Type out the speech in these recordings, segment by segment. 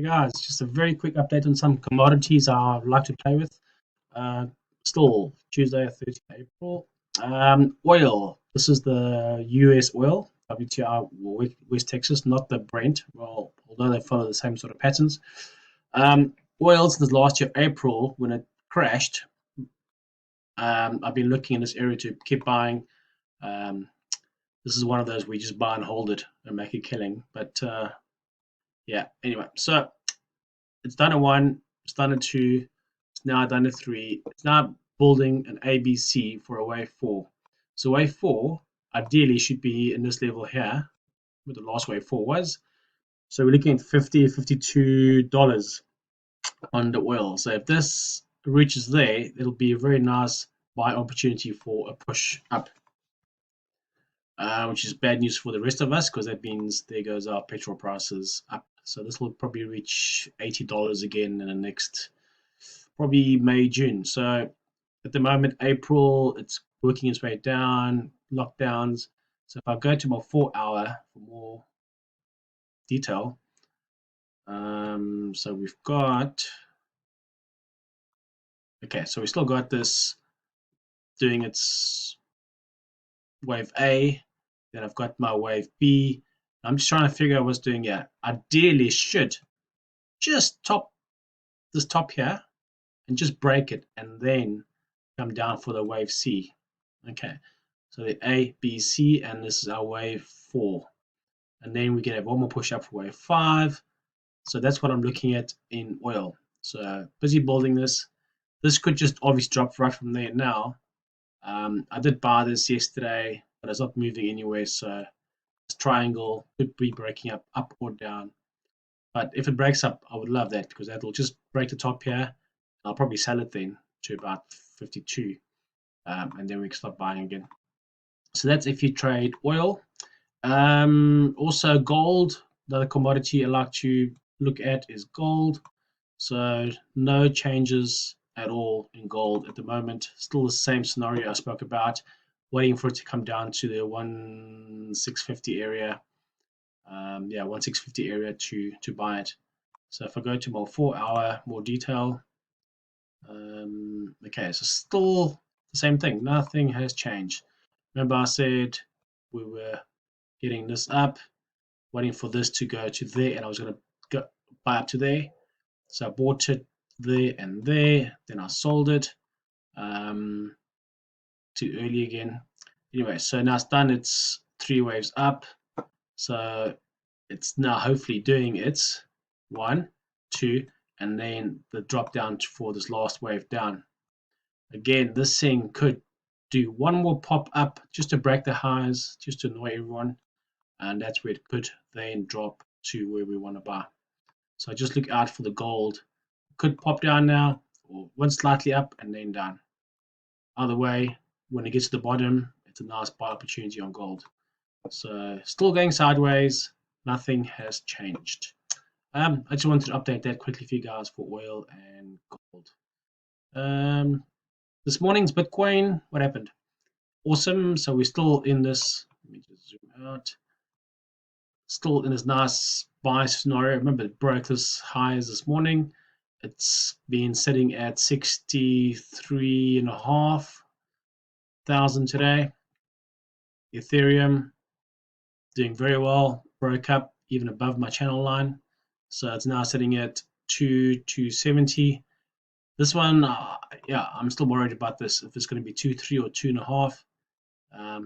Hey guys, just a very quick update on some commodities I like to play with. Uh, Still Tuesday, 30th April. Oil. This is the US oil, WTI West Texas, not the Brent. Well, although they follow the same sort of patterns. Oil since last year, April, when it crashed, I've been looking in this area to keep buying. Um, this is one of those we just buy and hold it and make a killing. But yeah, anyway, so it's done a one, it's done a two, it's now done a three. It's now building an ABC for a wave four. So wave four ideally should be in this level here, where the last wave four was. So we're looking at $50, $52 on the oil. So if this reaches there, it'll be a very nice buy opportunity for a push up. Which is bad news for the rest of us because that means there goes our petrol prices up. So this will probably reach $80 again in the next probably May, June. So at the moment, April, it's working its way down, lockdowns. So if I go to my 4 hour for more detail, so we've got, okay, so we still got this doing its wave A, then I've got my wave B. I'm just trying to figure out what's doing here. Ideally, should just top this top here and just break it and then come down for the wave C. Okay, so the A, B, C, and this is our wave 4. And then we can have one more push up for wave 5. So that's what I'm looking at in oil. So busy building this. This could just obviously drop right from there now. I did buy this yesterday, but it's not moving anywhere. So this triangle could be breaking up or down. But if it breaks up, I would love that because that will just break the top here. I'll probably sell it then to about 52, and then we can start buying again. So that's if you trade oil. Also gold, another commodity I like to look at is gold. So no changes at all in gold at the moment. Still the same scenario I spoke about, waiting for it to come down to the 1650 area. 1650 area to buy it. So if I go to my 4 hour, more detail. Okay, so still the same thing. Nothing has changed. Remember I said we were getting this up, waiting for this to go to there, and I was going to buy up to there. So I bought it there and there, then I sold it too early again. Anyway, so now it's done. It's 3 waves up. So it's now hopefully doing its 1, 2, and then the drop down for this last wave down. Again, this thing could do one more pop up just to break the highs, just to annoy everyone, and that's where it could then drop to where we want to buy. So just look out for the gold. It could pop down now, or one slightly up and then down. Either way, when it gets to the bottom, it's a nice buy opportunity on gold. So still going sideways, nothing has changed. I just wanted to update that quickly for you guys for oil and gold. This morning's Bitcoin, what happened? Awesome. So we're still in this. Let me just zoom out. Still in this nice buy scenario. Remember, it broke this highs this morning. It's been sitting at 63,500 today. Ethereum doing very well. Broke up even above my channel line. So it's now sitting at 270. This one, I'm still worried about this. If it's going to be 2, 3, or 2.5. I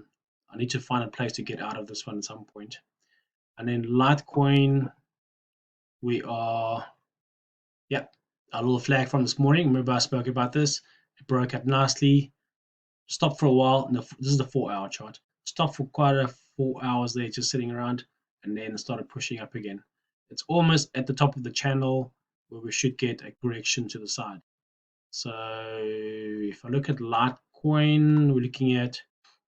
need to find a place to get out of this one at some point. And then Litecoin, we are, our little flag from this morning. Remember I spoke about this. It broke up nicely. Stopped for a while. No, this is the 4 hour chart. Stopped for quite a 4 hours there, just sitting around, and then started pushing up again. It's almost at the top of the channel where we should get a correction to the side. So if I look at Litecoin, we're looking at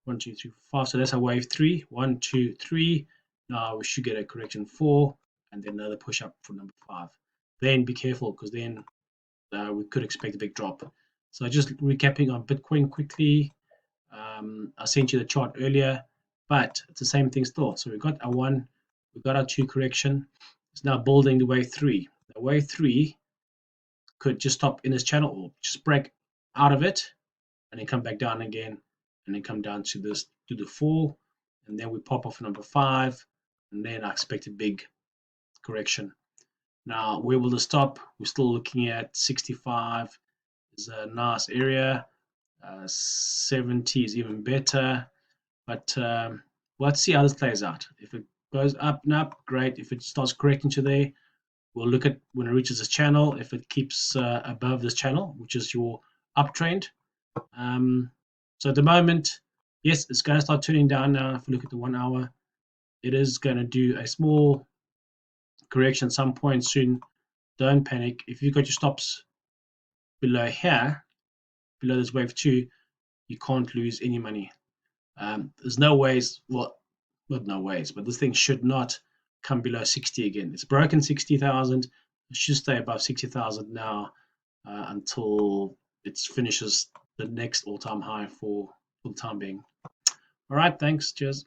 1, 2, 3, 4, 5. So that's a wave 3. 1, 2, 3. Now we should get a correction 4, and then another push up for number 5. Then be careful because then we could expect a big drop. So just recapping on Bitcoin quickly. I sent you the chart earlier, but it's the same thing still. So we got our 1, we got our 2 correction. It's now building the wave 3. The wave 3 could just stop in this channel or just break out of it and then come back down again and then come down to this to the 4, and then we pop off number 5, and then I expect a big correction. Now, where will this stop? We're still looking at 65 is a nice area. 70 is even better, but let's see how this plays out. If it goes up and up, great. If it starts correcting to there, we'll look at when it reaches this channel. If it keeps above this channel, which is your uptrend. So at the moment, yes, it's going to start turning down now. If we look at the 1 hour, it is going to do a small correction at some point soon. Don't panic. If you've got your stops below here, below this wave 2, you can't lose any money. There's no ways, well, not no ways, but this thing should not come below 60 again. It's broken 60,000. It should stay above 60,000 now until it finishes the next all-time high for the time being. All right, thanks. Cheers.